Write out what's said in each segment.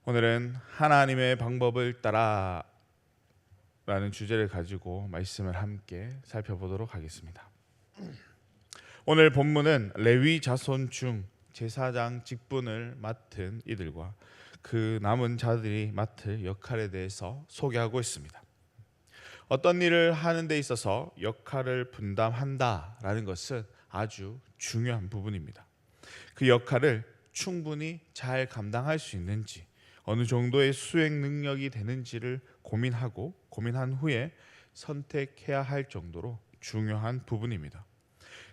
오늘은 하나님의 방법을 따라 라는 주제를 가지고 말씀을 함께 살펴보도록 하겠습니다. 오늘 본문은 레위 자손 중 제사장 직분을 맡은 이들과 그 남은 자들이 맡을 역할에 대해서 소개하고 있습니다. 어떤 일을 하는 데 있어서 역할을 분담한다라는 것은 아주 중요한 부분입니다. 그 역할을 충분히 잘 감당할 수 있는지, 어느 정도의 수행 능력이 되는지를 고민한 후에 선택해야 할 정도로 중요한 부분입니다.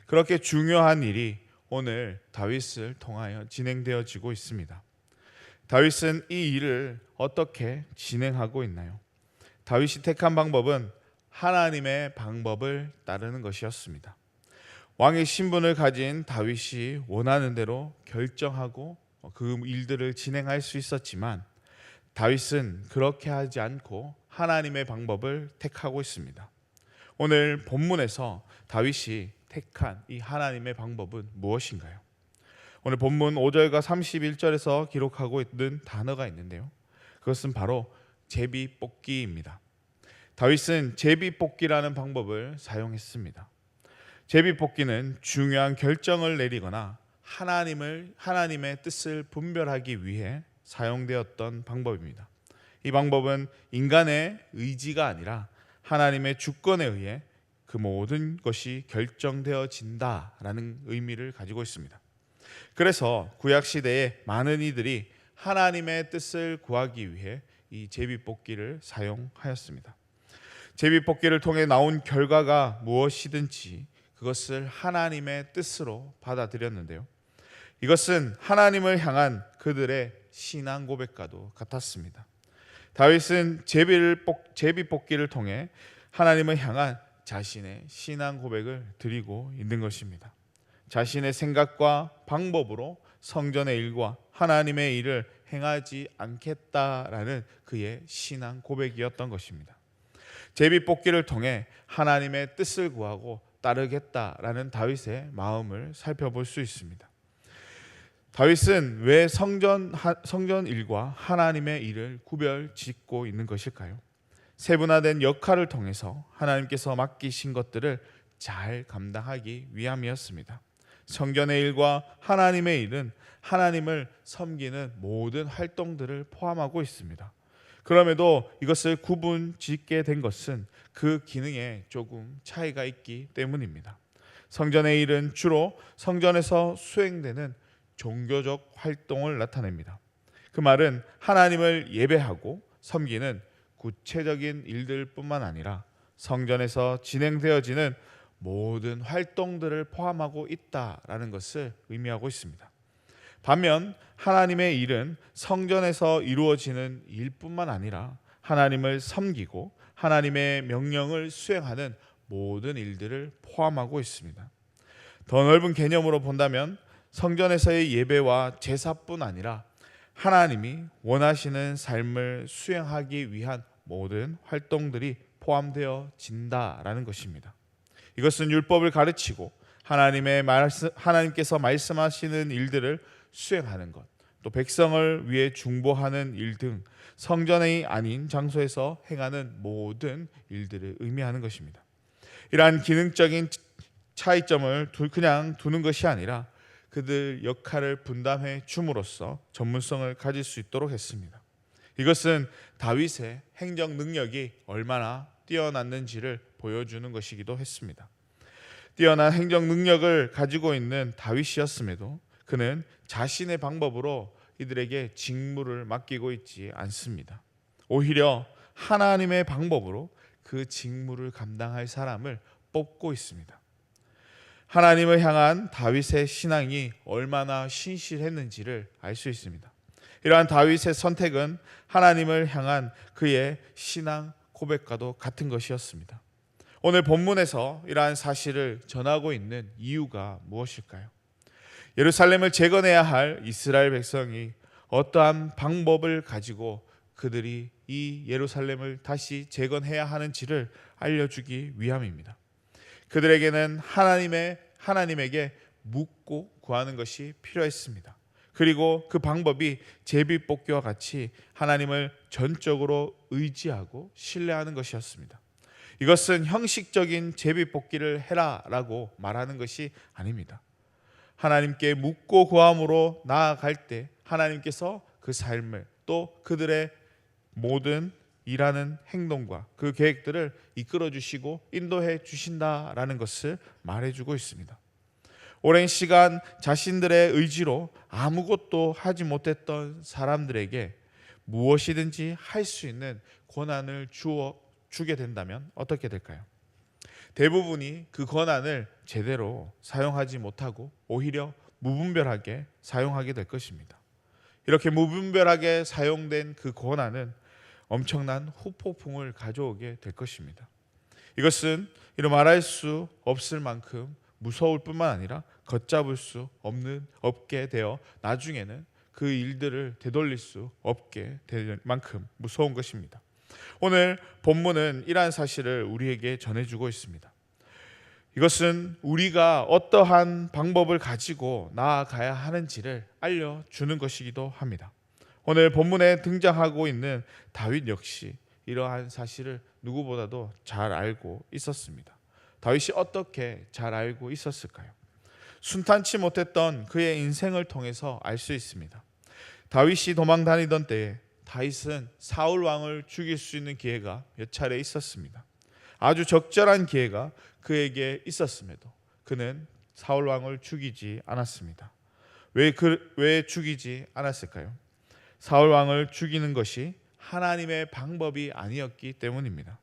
그렇게 중요한 일이 오늘 다윗을 통하여 진행되어지고 있습니다. 다윗은 이 일을 어떻게 진행하고 있나요? 다윗이 택한 방법은 하나님의 방법을 따르는 것이었습니다. 왕의 신분을 가진 다윗이 원하는 대로 결정하고 그 일들을 진행할 수 있었지만 다윗은 그렇게 하지 않고 하나님의 방법을 택하고 있습니다. 오늘 본문에서 다윗이 택한 이 하나님의 방법은 무엇인가요? 오늘 본문 5절과 31절에서 기록하고 있는 단어가 있는데요. 그것은 바로 제비뽑기입니다. 다윗은 제비뽑기라는 방법을 사용했습니다. 제비뽑기는 중요한 결정을 내리거나 하나님의 뜻을 분별하기 위해 사용되었던 방법입니다. 이 방법은 인간의 의지가 아니라 하나님의 주권에 의해 그 모든 것이 결정되어진다라는 의미를 가지고 있습니다. 그래서 구약 시대에 많은 이들이 하나님의 뜻을 구하기 위해 이 제비뽑기를 사용하였습니다. 제비뽑기를 통해 나온 결과가 무엇이든지 그것을 하나님의 뜻으로 받아들였는데요. 이것은 하나님을 향한 그들의 신앙 고백과도 같았습니다. 다윗은 제비뽑기를 통해 하나님을 향한 자신의 신앙 고백을 드리고 있는 것입니다. 자신의 생각과 방법으로 성전의 일과 하나님의 일을 행하지 않겠다라는 그의 신앙 고백이었던 것입니다. 제비뽑기를 통해 하나님의 뜻을 구하고 따르겠다라는 다윗의 마음을 살펴볼 수 있습니다. 다윗은 왜 성전 일과 하나님의 일을 구별짓고 있는 것일까요? 세분화된 역할을 통해서 하나님께서 맡기신 것들을 잘 감당하기 위함이었습니다. 성전의 일과 하나님의 일은 하나님을 섬기는 모든 활동들을 포함하고 있습니다. 그럼에도 이것을 구분 짓게 된 것은 그 기능에 조금 차이가 있기 때문입니다. 성전의 일은 주로 성전에서 수행되는 종교적 활동을 나타냅니다. 그 말은 하나님을 예배하고 섬기는 구체적인 일들뿐만 아니라 성전에서 진행되어지는 모든 활동들을 포함하고 있다라는 것을 의미하고 있습니다. 반면 하나님의 일은 성전에서 이루어지는 일뿐만 아니라 하나님을 섬기고 하나님의 명령을 수행하는 모든 일들을 포함하고 있습니다. 더 넓은 개념으로 본다면 성전에서의 예배와 제사뿐 아니라 하나님이 원하시는 삶을 수행하기 위한 모든 활동들이 포함되어진다라는 것입니다. 이것은 율법을 가르치고 하나님께서 말씀하시는 일들을 수행하는 것, 또 백성을 위해 중보하는 일 등 성전이 아닌 장소에서 행하는 모든 일들을 의미하는 것입니다. 이러한 기능적인 차이점을 그냥 두는 것이 아니라 그들 역할을 분담해 줌으로써 전문성을 가질 수 있도록 했습니다. 이것은 다윗의 행정 능력이 얼마나 뛰어났는지를 보여주는 것이기도 했습니다. 뛰어난 행정 능력을 가지고 있는 다윗이었음에도 그는 자신의 방법으로 이들에게 직무를 맡기고 있지 않습니다. 오히려 하나님의 방법으로 그 직무를 감당할 사람을 뽑고 있습니다. 하나님을 향한 다윗의 신앙이 얼마나 신실했는지를 알 수 있습니다. 이러한 다윗의 선택은 하나님을 향한 그의 신앙 고백과도 같은 것이었습니다. 오늘 본문에서 이러한 사실을 전하고 있는 이유가 무엇일까요? 예루살렘을 재건해야 할 이스라엘 백성이 어떠한 방법을 가지고 그들이 이 예루살렘을 다시 재건해야 하는지를 알려주기 위함입니다. 그들에게는 하나님에게 묻고 구하는 것이 필요했습니다. 그리고 그 방법이 제비뽑기와 같이 하나님을 전적으로 의지하고 신뢰하는 것이었습니다. 이것은 형식적인 제비뽑기를 해라라고 말하는 것이 아닙니다. 하나님께 묻고 구함으로 나아갈 때 하나님께서 그 삶을 또 그들의 모든 일하는 행동과 그 계획들을 이끌어 주시고 인도해 주신다라는 것을 말해주고 있습니다. 오랜 시간 자신들의 의지로 아무것도 하지 못했던 사람들에게 무엇이든지 할 수 있는 권한을 주게 된다면 어떻게 될까요? 대부분이 그 권한을 제대로 사용하지 못하고 오히려 무분별하게 사용하게 될 것입니다. 이렇게 무분별하게 사용된 그 권한은 엄청난 후폭풍을 가져오게 될 것입니다. 이것은 이루 말할 수 없을 만큼 무서울 뿐만 아니라 걷잡을 수 없게 되어 나중에는 그 일들을 되돌릴 수 없게 될 만큼 무서운 것입니다. 오늘 본문은 이러한 사실을 우리에게 전해주고 있습니다. 이것은 우리가 어떠한 방법을 가지고 나아가야 하는지를 알려주는 것이기도 합니다. 오늘 본문에 등장하고 있는 다윗 역시 이러한 사실을 누구보다도 잘 알고 있었습니다. 다윗이 어떻게 잘 알고 있었을까요? 순탄치 못했던 그의 인생을 통해서 알 수 있습니다. 다윗이 도망 다니던 때에 다윗은 사울 왕을 죽일 수 있는 기회가 몇 차례 있었습니다. 아주 적절한 기회가 그에게 있었음에도 그는 사울 왕을 죽이지 않았습니다. 왜 죽이지 않았을까요? 사울 왕을 죽이는 것이 하나님의 방법이 아니었기 때문입니다.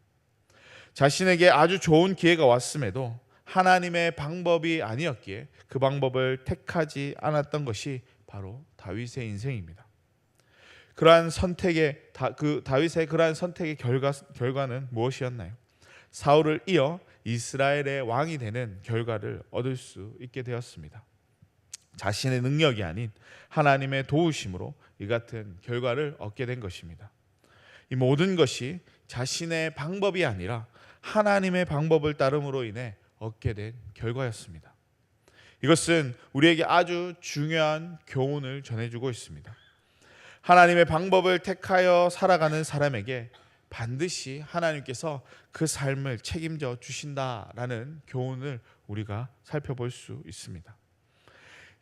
자신에게 아주 좋은 기회가 왔음에도 하나님의 방법이 아니었기에 그 방법을 택하지 않았던 것이 바로 다윗의 인생입니다. 다윗의 그러한 선택의 결과는 무엇이었나요? 사울을 이어 이스라엘의 왕이 되는 결과를 얻을 수 있게 되었습니다. 자신의 능력이 아닌 하나님의 도우심으로 이 같은 결과를 얻게 된 것입니다. 이 모든 것이 자신의 방법이 아니라 하나님의 방법을 따름으로 인해 얻게 된 결과였습니다. 이것은 우리에게 아주 중요한 교훈을 전해주고 있습니다. 하나님의 방법을 택하여 살아가는 사람에게 반드시 하나님께서 그 삶을 책임져 주신다라는 교훈을 우리가 살펴볼 수 있습니다.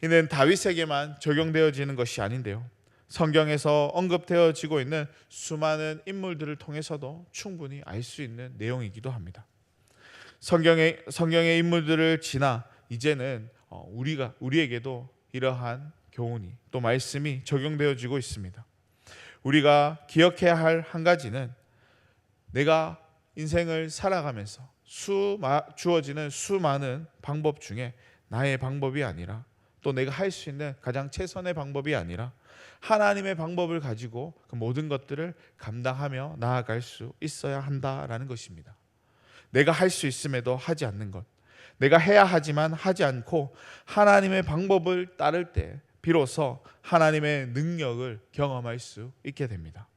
이는 다윗에게만 적용되어지는 것이 아닌데요, 성경에서 언급되어지고 있는 수많은 인물들을 통해서도 충분히 알 수 있는 내용이기도 합니다. 성경의 인물들을 지나 이제는 우리에게도 이러한 교훈이 또 말씀이 적용되어지고 있습니다. 우리가 기억해야 할 한 가지는 내가 인생을 살아가면서 주어지는 수많은 방법 중에 나의 방법이 아니라 또 내가 할 수 있는 가장 최선의 방법이 아니라 하나님의 방법을 가지고 그 모든 것들을 감당하며 나아갈 수 있어야 한다라는 것입니다. 내가 할 수 있음에도 하지 않는 것, 내가 해야 하지만 하지 않고 하나님의 방법을 따를 때 비로소 하나님의 능력을 경험할 수 있게 됩니다.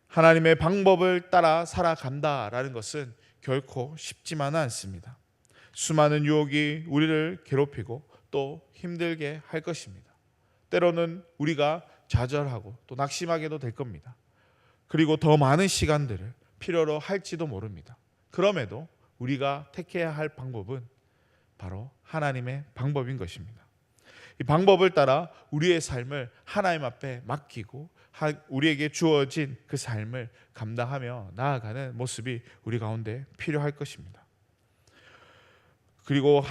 하나님의 방법을 따라 살아간다라는 것은 결코 쉽지만은 않습니다. 수많은 유혹이 우리를 괴롭히고 또 힘들게 할 것입니다. 때로는 우리가 좌절하고 또 낙심하게도 될 겁니다. 그리고 더 많은 시간들을 필요로 할지도 모릅니다. 그럼에도 우리가 택해야 할 방법은 바로 하나님의 방법인 것입니다. 이 방법을 따라 우리의 삶을 하나님 앞에 맡기고 우리에게 주어진 그 삶을 감당하며 나아가는 모습이 우리 가운데 필요할 것입니다. 그리고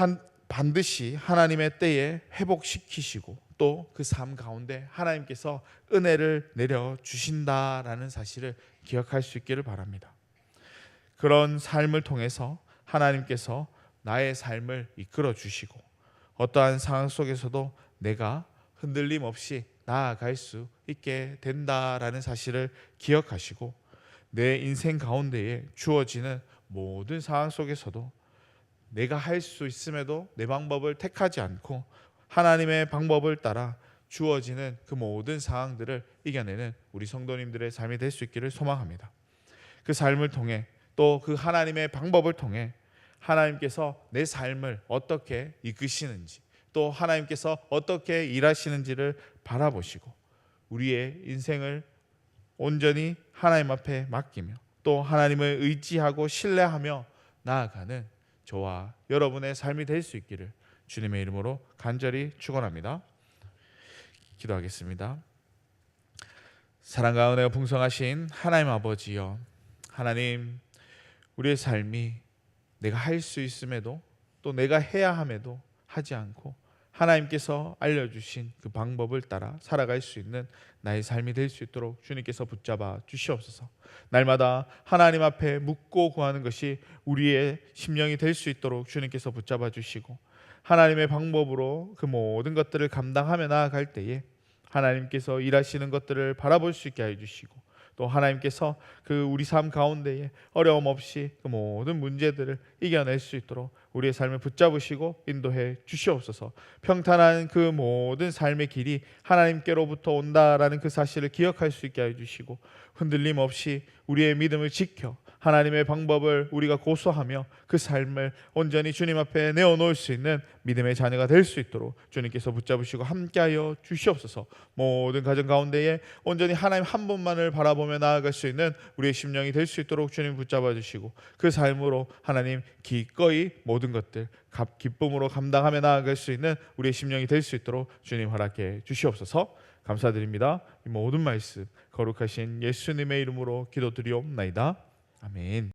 반드시 하나님의 때에 회복시키시고 또 그 삶 가운데 하나님께서 은혜를 내려주신다라는 사실을 기억할 수 있기를 바랍니다. 그런 삶을 통해서 하나님께서 나의 삶을 이끌어 주시고 어떠한 상황 속에서도 내가 흔들림 없이 나아갈 수 있게 된다라는 사실을 기억하시고 내 인생 가운데에 주어지는 모든 상황 속에서도 내가 할 수 있음에도 내 방법을 택하지 않고 하나님의 방법을 따라 주어지는 그 모든 상황들을 이겨내는 우리 성도님들의 삶이 될 수 있기를 소망합니다. 그 삶을 통해 또 그 하나님의 방법을 통해 하나님께서 내 삶을 어떻게 이끄시는지 또 하나님께서 어떻게 일하시는지를 바라보시고 우리의 인생을 온전히 하나님 앞에 맡기며 또 하나님을 의지하고 신뢰하며 나아가는 저와 여러분의 삶이 될 수 있기를 주님의 이름으로 간절히 축원합니다. 기도하겠습니다. 사랑과 은혜가 풍성하신 하나님 아버지여, 하나님, 우리의 삶이 내가 할 수 있음에도 또 내가 해야 함에도 하지 않고 하나님께서 알려주신 그 방법을 따라 살아갈 수 있는 나의 삶이 될 수 있도록 주님께서 붙잡아 주시옵소서. 날마다 하나님 앞에 묻고 구하는 것이 우리의 심령이 될 수 있도록 주님께서 붙잡아 주시고 하나님의 방법으로 그 모든 것들을 감당하며 나아갈 때에 하나님께서 일하시는 것들을 바라볼 수 있게 해주시고 또 하나님께서 그 우리 삶 가운데에 어려움 없이 그 모든 문제들을 이겨낼 수 있도록 우리의 삶을 붙잡으시고 인도해 주시옵소서. 평탄한 그 모든 삶의 길이 하나님께로부터 온다라는 그 사실을 기억할 수 있게 해주시고 흔들림 없이 우리의 믿음을 지켜 하나님의 방법을 우리가 고수하며 그 삶을 온전히 주님 앞에 내어놓을 수 있는 믿음의 자녀가 될 수 있도록 주님께서 붙잡으시고 함께하여 주시옵소서. 모든 가정 가운데에 온전히 하나님 한 분만을 바라보며 나아갈 수 있는 우리의 심령이 될 수 있도록 주님 붙잡아 주시고 그 삶으로 하나님 기꺼이 모든 것들 기쁨으로 감당하며 나아갈 수 있는 우리의 심령이 될 수 있도록 주님 허락해 주시옵소서. 감사드립니다. 이 모든 말씀 거룩하신 예수님의 이름으로 기도드리옵나이다. 아멘.